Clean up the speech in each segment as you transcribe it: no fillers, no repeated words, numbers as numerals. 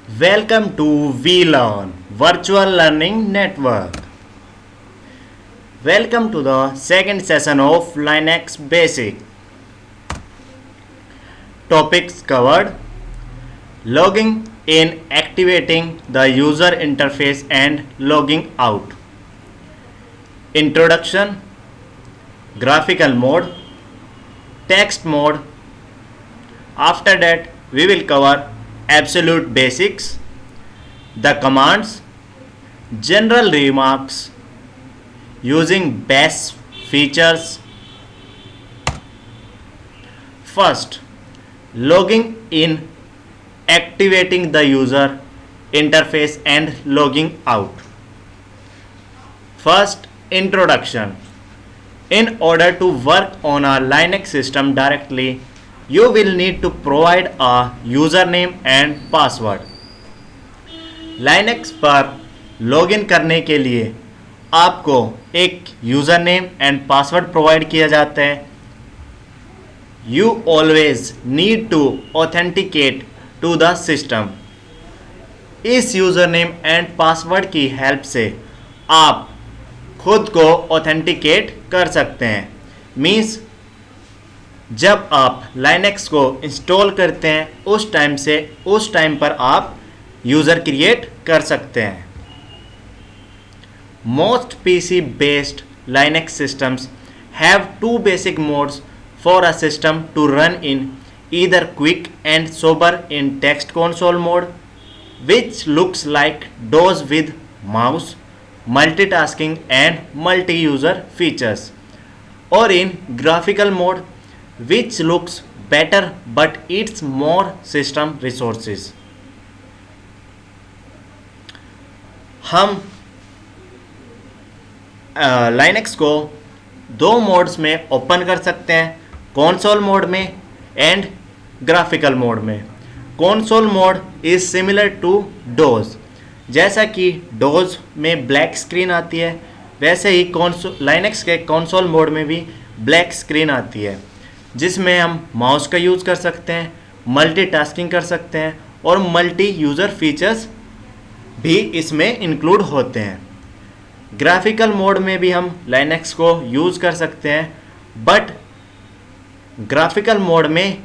Welcome to VLearn Virtual Learning Network. Welcome to the second session of Linux Basic. Topics covered: logging in, activating the user interface and logging out. Introduction, graphical mode, text mode. After that, we will cover absolute basics, the commands, general remarks, using bash features. First, logging in, activating the user interface and logging out. First, introduction. In order to work on a Linux system directly, you will need to provide a username and password. Linux पर login करने के लिए आपको एक user name and password provide किया जाता है. You always need to authenticate to the system. इस यूज़र नेम एंड पासवर्ड की हेल्प से आप खुद को ऑथेंटिकेट कर सकते हैं. मीन्स जब आप लाइनक्स को इंस्टॉल करते हैं उस टाइम पर आप यूज़र क्रिएट कर सकते हैं. Most PC based Linux systems have two basic modes for a system to run in, either quick and sober in text console mode, which looks like DOS with mouse, multitasking and multi-user features, or in graphical mode, which looks better but eats more system resources. हम Linux को दो modes में open कर सकते हैं, console mode में and graphical mode में. Console mode is similar to DOS. जैसा कि डोज में ब्लैक स्क्रीन आती है वैसे ही लाइनक्स के कंसोल मोड में भी ब्लैक स्क्रीन आती है, जिसमें हम माउस का यूज़ कर सकते हैं, मल्टीटास्किंग कर सकते हैं और मल्टी यूज़र फीचर्स भी इसमें इंक्लूड होते हैं. ग्राफिकल मोड में भी हम लाइनक्स को यूज़ कर सकते हैं, बट ग्राफिकल मोड में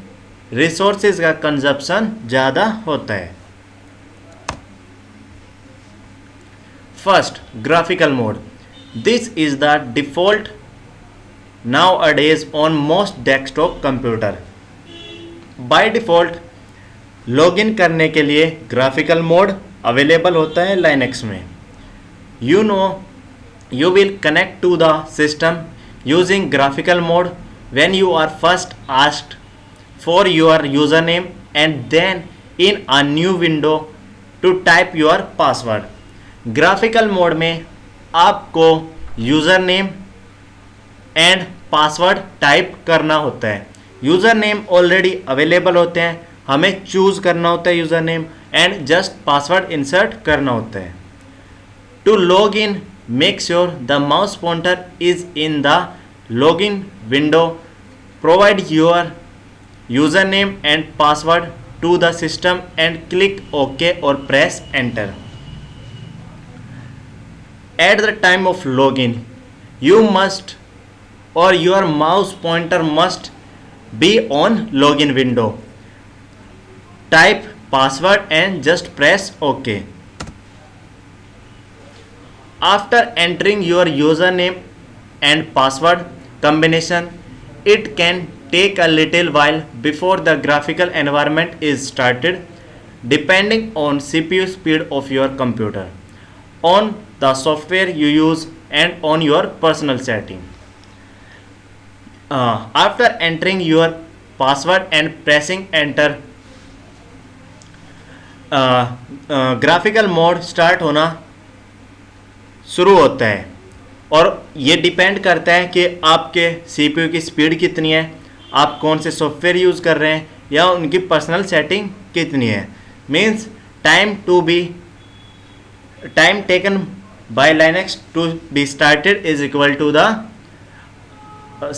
रिसोर्सेज का कंजप्शन ज़्यादा होता है. First, graphical mode. This is the default nowadays on most desktop computer. By default login करने के लिए ग्राफिकल मोड अवेलेबल होता है लाइनक्स में. You will connect to the system using graphical mode when you are first asked for your username and then in a new window to type your password. Graphical mode में आपको username and password type करना होता है. User name already available होते हैं, हमें choose करना होता है user name and just password insert करना होता है. To log in, make sure the mouse pointer is in the log in window. Provide your user name and password to the system and click okay or press enter. At the time of log in you must or your mouse pointer must be on login window. Type password and just press OK. After entering your username and password combination, it can take a little while before the graphical environment is started, depending on CPU speed of your computer, on the software you use and on your personal setting. After entering your password and pressing enter, graphical mode start होना शुरू होता है और ये depend करता है कि आपके CPU की स्पीड कितनी है, आप कौन से सॉफ्टवेयर यूज़ कर रहे हैं या उनकी पर्सनल सेटिंग कितनी है. Means time taken by Linux to be started is equal to the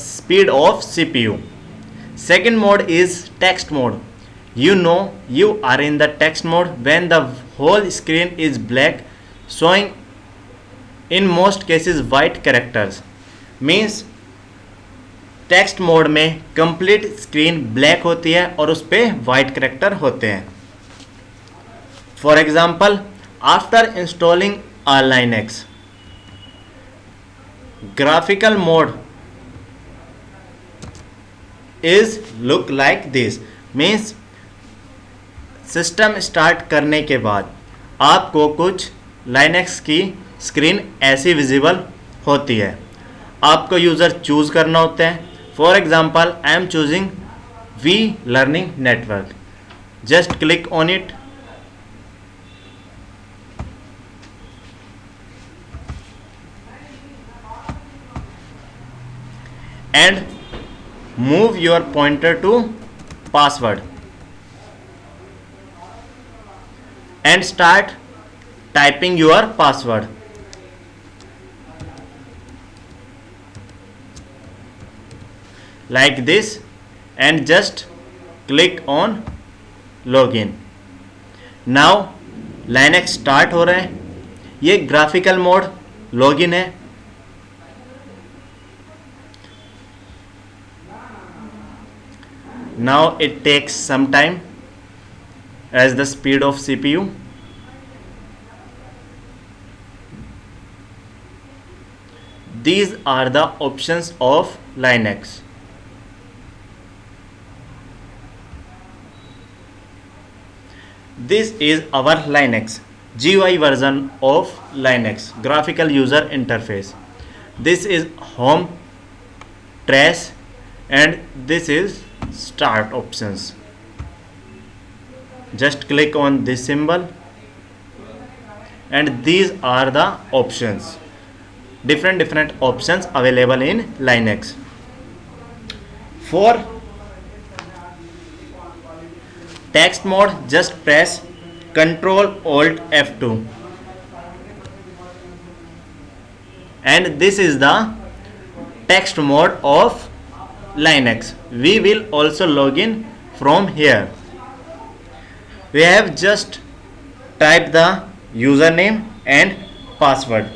speed of CPU. Second mode is text mode. You know you are in the text mode when the whole screen is black, showing in most cases white characters. Means text mode में complete screen black होती है और उस पर white character होते हैं. For example, after installing Linux, graphical mode is look like this. Means system start करने के बाद आपको कुछ लाइनेक्स की स्क्रीन ऐसी विजिबल होती है. आपको यूज़र चूज करना होता है. For example, I am choosing V learning network. Just click on it. And move your pointer to password and start typing your password. Like this, and just click on login. Now Linux start हो रहा है. ये graphical mode login है. Now it takes some time as the speed of CPU. These are the options of Linux. This is our Linux GUI version of Linux graphical user interface. This is home, trash, and this is start options. Just click on this symbol and these are the options. Different options available in Linux. For text mode, just press Ctrl Alt F2 and this is the text mode of Linux. We will also log in from here. We have just typed the username and password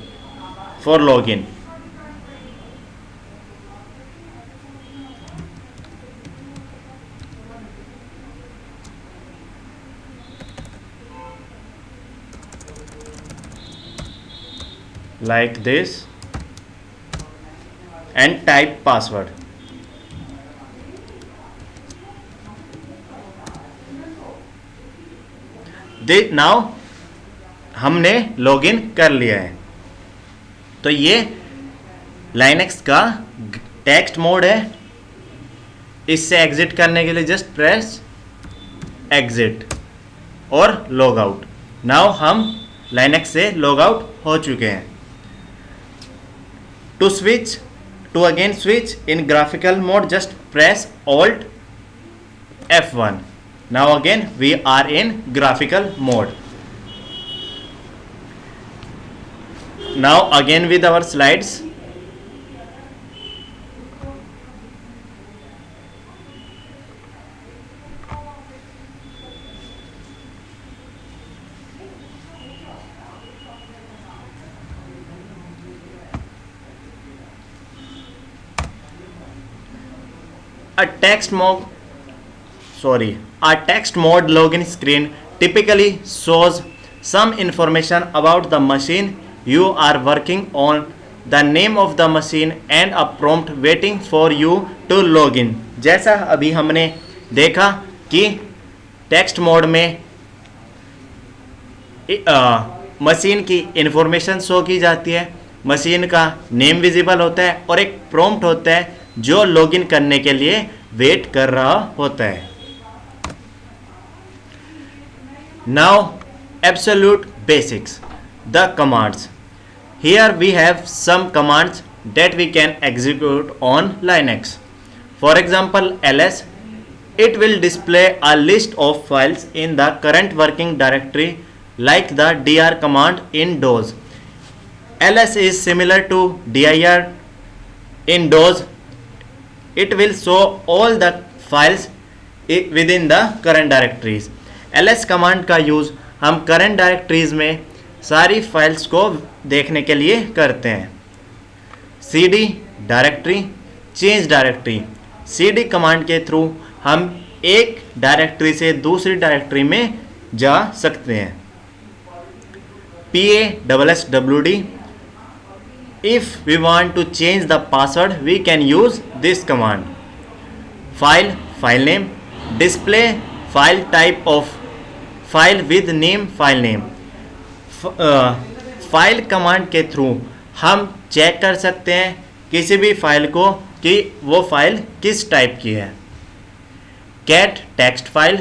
for login. Like this and type password. Now हमने login कर लिया है. तो ये Linux का text mode है. इससे exit करने के लिए जस्ट प्रेस एग्जिट और लॉग आउट. नाउ हम लाइनेक्स से लॉग आउट हो चुके हैं. To again switch in graphical mode, just press alt F1. Now again we are in graphical mode. Now again with our slides. A text mode login screen typically shows some information about the machine you are working on, the name of the machine and a prompt waiting for you to log in. जैसा अभी हमने देखा कि text mode में machine की information show की जाती है, मशीन का नेम विजिबल होता है और एक प्रॉम्प्ट होता है जो लॉगिन करने के लिए वेट कर रहा होता है. Now absolute basics, the commands. Here we have some commands that we can execute on Linux. For example, ls, it will display a list of files in the current working directory like the dir command in DOS. ls is similar to dir in DOS. It will show all the files with in the current directories. ls command का use हम current directories में सारी files को देखने के लिए करते हैं। cd directory, change directory. cd command के थ्रू हम एक डायरेक्टरी से दूसरी डायरेक्टरी में जा सकते हैं। passwd, if we want to change the password we can use this command। file name, display file type of file with name file name। File command के थ्रू हम चेक कर सकते हैं किसी भी फाइल को कि वो फाइल किस टाइप की है। cat text file,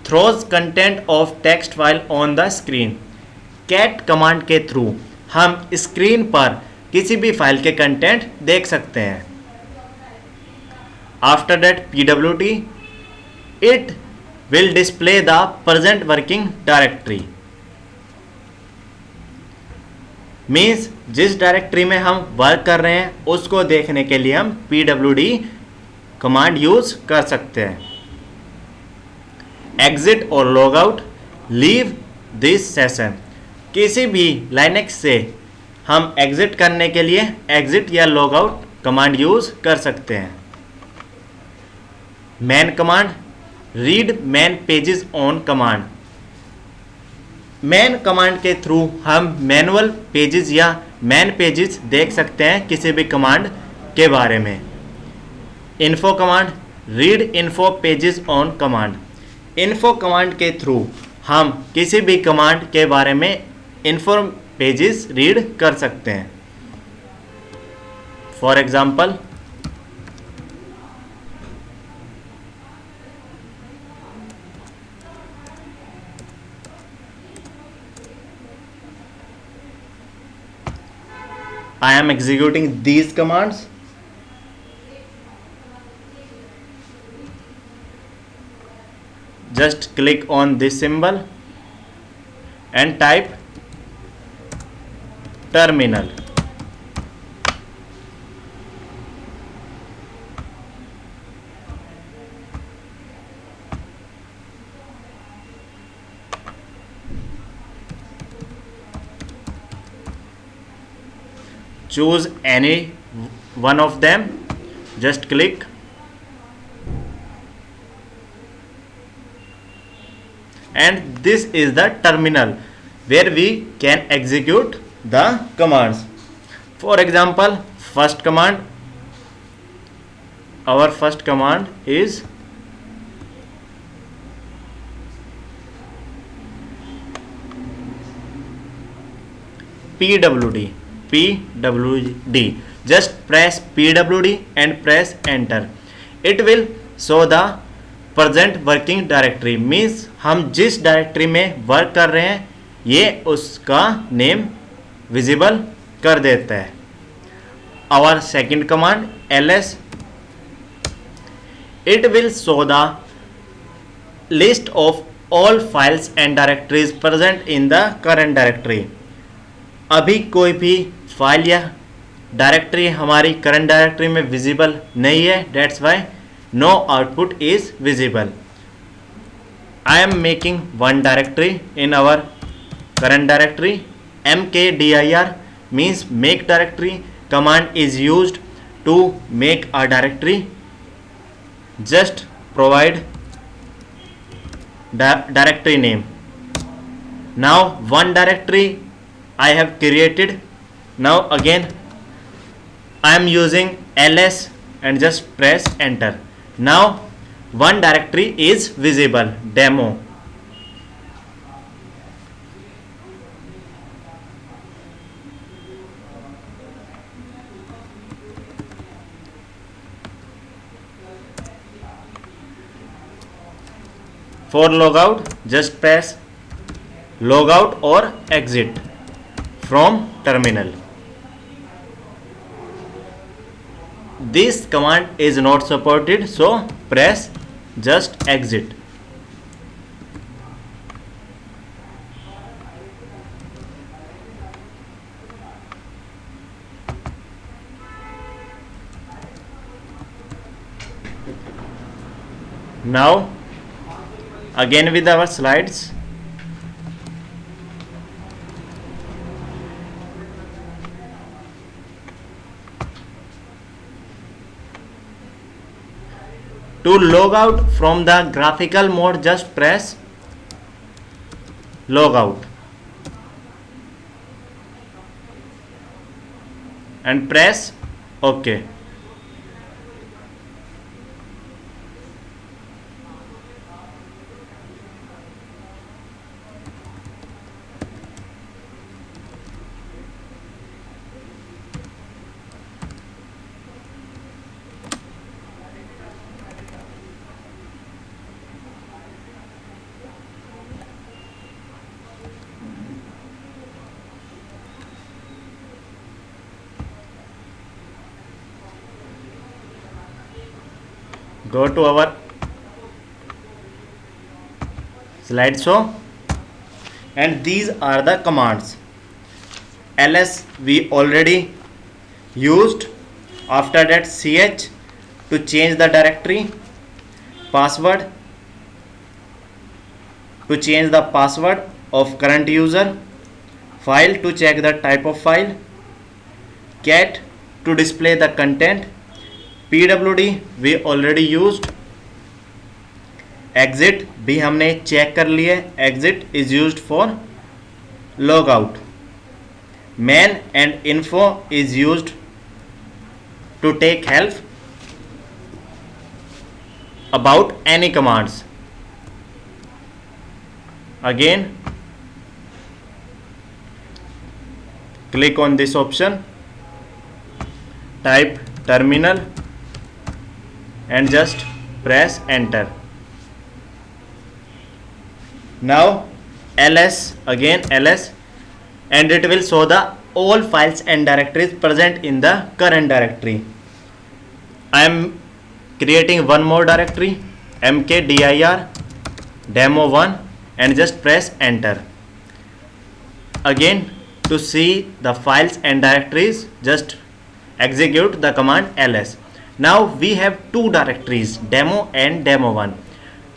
throws content of text file on the screen। cat command के थ्रू हम स्क्रीन पर किसी भी फाइल के कंटेंट देख सकते हैं। After that pwd, it will display the present working directory। Means जिस डायरेक्टरी में हम वर्क कर रहे हैं उसको देखने के लिए हम pwd कमांड यूज कर सकते हैं। एग्जिट और log out, leave this session. किसी भी लाइनेक्स से हम एग्जिट करने के लिए एग्जिट या लॉग आउट कमांड यूज कर सकते हैं। Man command, read man pages on command. Man command के थ्रू हम मैनुअल पेजेस या मैन पेजेस देख सकते हैं किसी भी कमांड के बारे में। Info command, read info pages on command. Info command के थ्रू हम किसी भी कमांड के बारे में इन्फो पेजेस रीड कर सकते हैं। For example, I am executing these commands। Just click on this symbol and type terminal। Choose any one of them, just click and this is the terminal where we can execute the commands। For example, first command, our first command is pwd। just press pwd and press enter। it will show the present working directory। means हम जिस directory में work कर रहे हैं ये उसका name visible कर देता है। our second command ls, it will show the list of all files and directories present in the current directory। अभी कोई भी फाइल या डायरेक्टरी हमारी करंट डायरेक्टरी में विजिबल नहीं है, that's why no output is visible. I am making one directory in our current directory. mkdir means make directory। command is used to make a directory। just provide directory name। now one directory I have created। now again I am using ls and just press enter। now one directory is visible, demo। for logout just press logout or exit from terminal। this command is not supported, so press just exit। Now again with our slides. To log out from the graphical mode, just press log out and press OK. Go to our slideshow, and these are the commands. ls we already used. After that ch to change the directory, password to change the password of current user, file to check the type of file, cat to display the content, pwd we already used, exit भी हमने check कर लिए, exit is used for log out, man and info is used to take help about any commands. Again click on this option, type terminal and just press enter. Now ls, again ls, and it will show the all files and directories present in the current directory. I am creating one more directory, mkdir demo1, and just press enter. Again to see the files and directories, just execute the command ls. Now we have two directories, demo and demo1.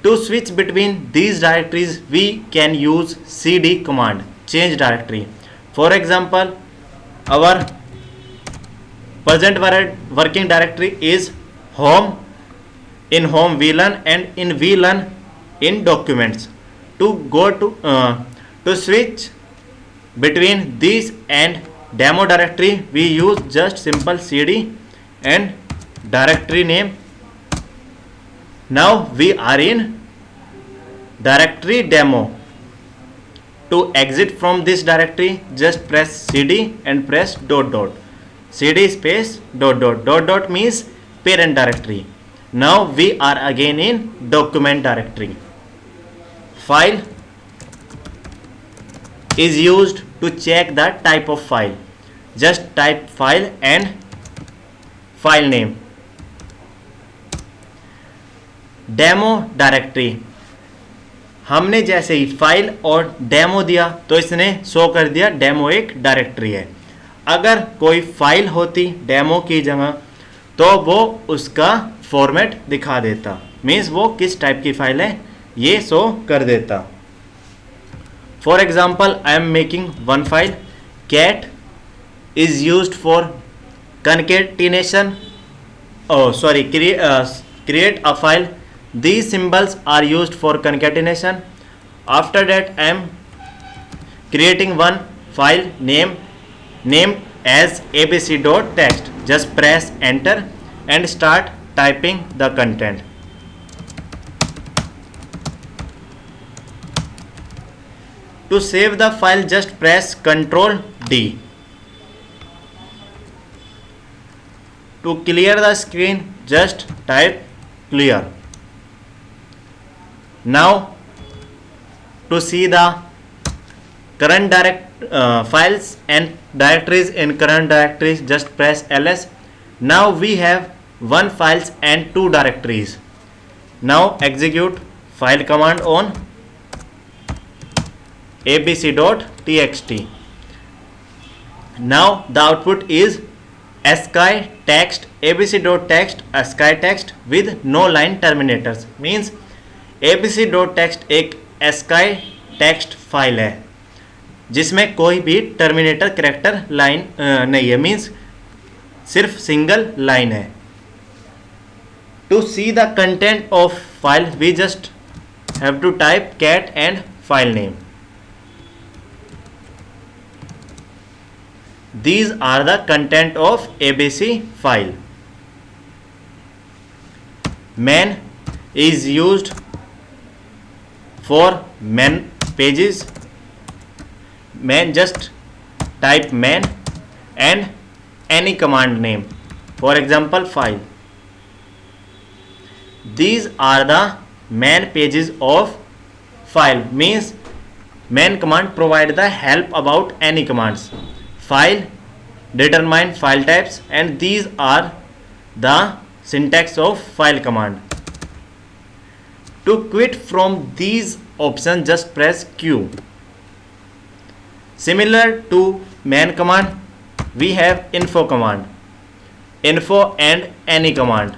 To switch between these directories, we can use cd command, change directory. For example, our present working directory is home. In home vlearn, and in vlearn in documents. To go to switch between these and demo directory, we use just simple cd and directory name. Now we are in directory demo. To exit from this directory, just press cd and press ... cd space ... means parent directory. Now we are again in document directory. File is used to check the type of file. Just type file and file name. Demo directory, हमने जैसे ही file और demo दिया तो इसने show कर दिया demo एक directory है. अगर कोई फाइल होती डेमो की जगह तो वो उसका फॉर्मेट दिखा देता, मीन्स वो किस टाइप की फाइल है ये शो कर देता. For example I am making one file, cat is used for concatenation, create a file. These symbols are used for concatenation. After that I am creating one file named as abc.txt. Just press enter and start typing the content. To save the file, just press Ctrl D. To clear the screen, just type clear. Now to see the current files and directories in current directories, just press ls. Now we have one files and two directories. Now execute file command on abc.txt. Now the output is ASCII text, abc.txt ASCII text with no line terminators, means abc.txt एक ASCII text file है जिसमें कोई भी terminator character line नहीं है, means सिर्फ single line है. To see the content of file we just have to type cat and file name. These are the content of ABC file. Man is used for man pages. Man, just type man and any command name. For example, file. These are the man pages of file. Means man command provide the help about any commands. File, determine file types, and these are the syntax of file command. To quit from these options, just press Q. Similar to man command, we have info command, info and any command.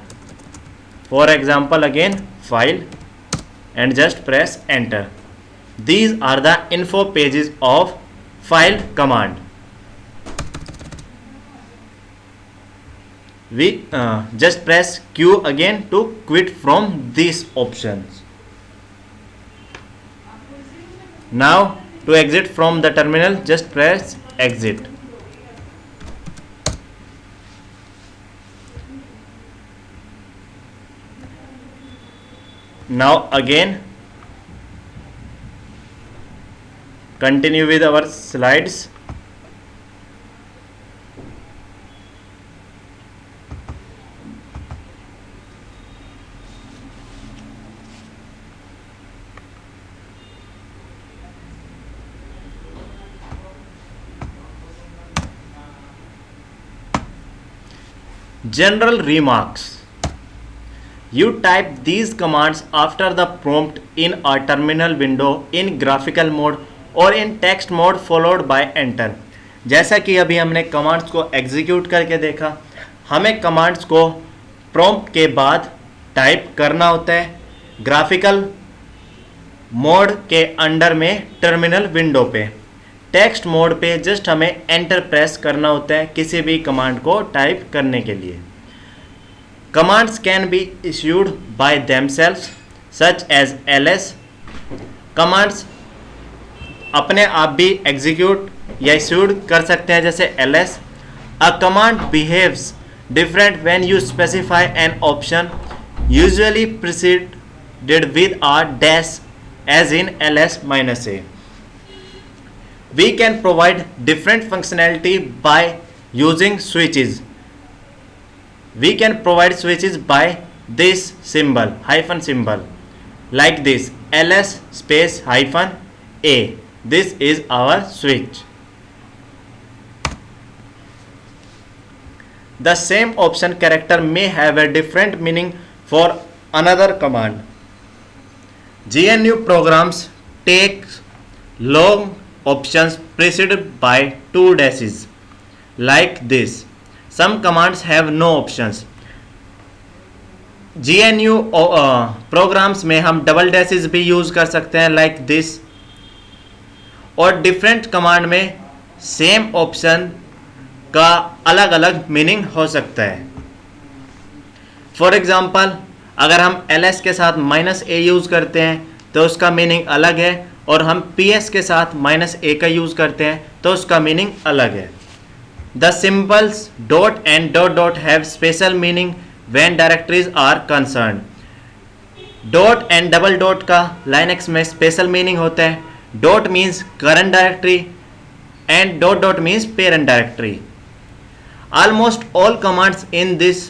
For example, again file and just press enter. These are the info pages of file command. We just press Q again to quit from these options. Now to exit from the terminal, just press exit. Now again continue with our slides. General remarks. You type these commands after the prompt in a terminal window in graphical mode or in text mode followed by enter. जैसा कि अभी हमने commands को execute करके देखा, हमें commands को prompt के बाद टाइप करना होता है ग्राफिकल मोड के अंडर में टर्मिनल विंडो पे. टेक्स्ट मोड पे जस्ट हमें एंटर प्रेस करना होता है किसी भी कमांड को टाइप करने के लिए. Commands can be issued by themselves such as ls. Commands अपने आप भी एग्जीक्यूट या इश्यूड कर सकते हैं जैसे ls. A command behaves different when you specify an option usually preceded with a dash as in ls-a. We can provide different functionality by using switches. We can provide switches by this symbol, hyphen symbol, like this, ls space hyphen a. This is our switch. The same option character may have a different meaning for another command. GNU programs take long options preceded by two dashes like this. Some commands have no options. GNU programs में हम double dashes भी use कर सकते हैं like this, और different command में same option का अलग अलग मीनिंग हो सकता है. फॉर एग्जांपल, अगर हम ls के साथ -a यूज करते हैं तो उसका मीनिंग अलग है, और हम ps के साथ -a का यूज करते हैं तो उसका मीनिंग अलग है. The symbols dot and dot dot have special meaning when directories are concern. Dot and double dot का लाइनक्स में स्पेशल मीनिंग होता है. Dot means current directory and dot dot means parent directory. Almost all commands in this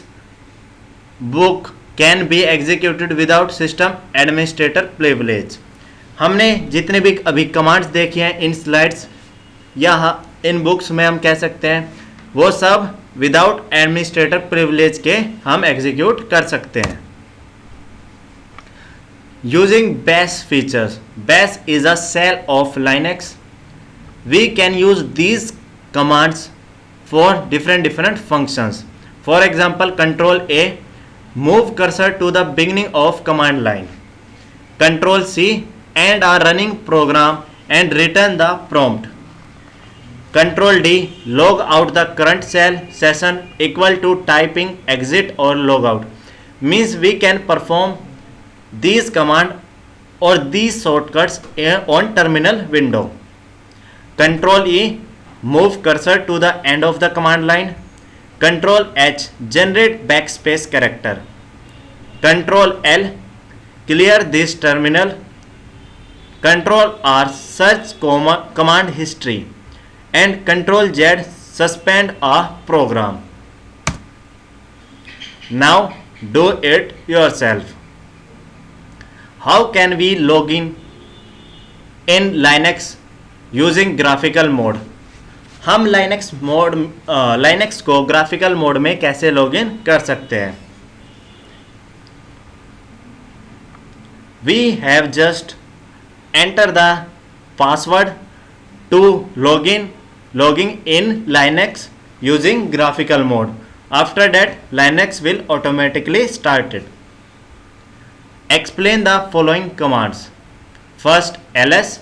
book can be executed without system administrator privilege. हमने जितने भी अभी commands देखे हैं इन स्लाइड्स या इन बुक्स में, हम कह सकते हैं वो सब विदाउट एडमिनिस्ट्रेटर प्रिविलेज के हम एग्जीक्यूट कर सकते हैं. Using bash features. Bash is a shell of Linux. We can use these commands for different functions. For example, Control A, move cursor to the beginning of command line. Control C, and a running program and return the prompt. Control D, log out the current session equal to typing exit or logout. Means we can perform these command or these shortcuts on terminal window. Control E, move cursor to the end of the command line. Control H, generate backspace character. Control L, clear this terminal. Control R, search command history. And Control Z, suspend a program. Now do it yourself. How can we log in Linux using graphical mode? हम Linux को graphical mode में कैसे login कर सकते हैं? We have just enter the password to logging in Linux using graphical mode. After that, Linux will automatically start it. Explain the following commands. First, ls.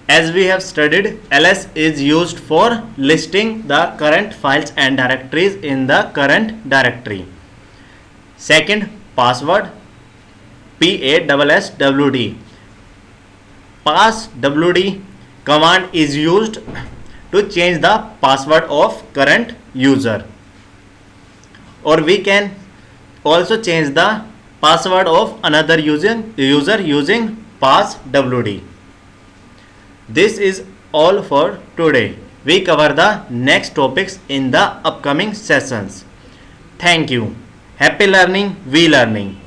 As we have studied, ls is used for listing the current files and directories in the current directory. Second, password. PASSWD. PASSWD command is used to change the password of current user, or we can also change the password of another user using PASSWD. This is all for today. We cover the next topics in the upcoming sessions. Thank you. Happy learning, we learning.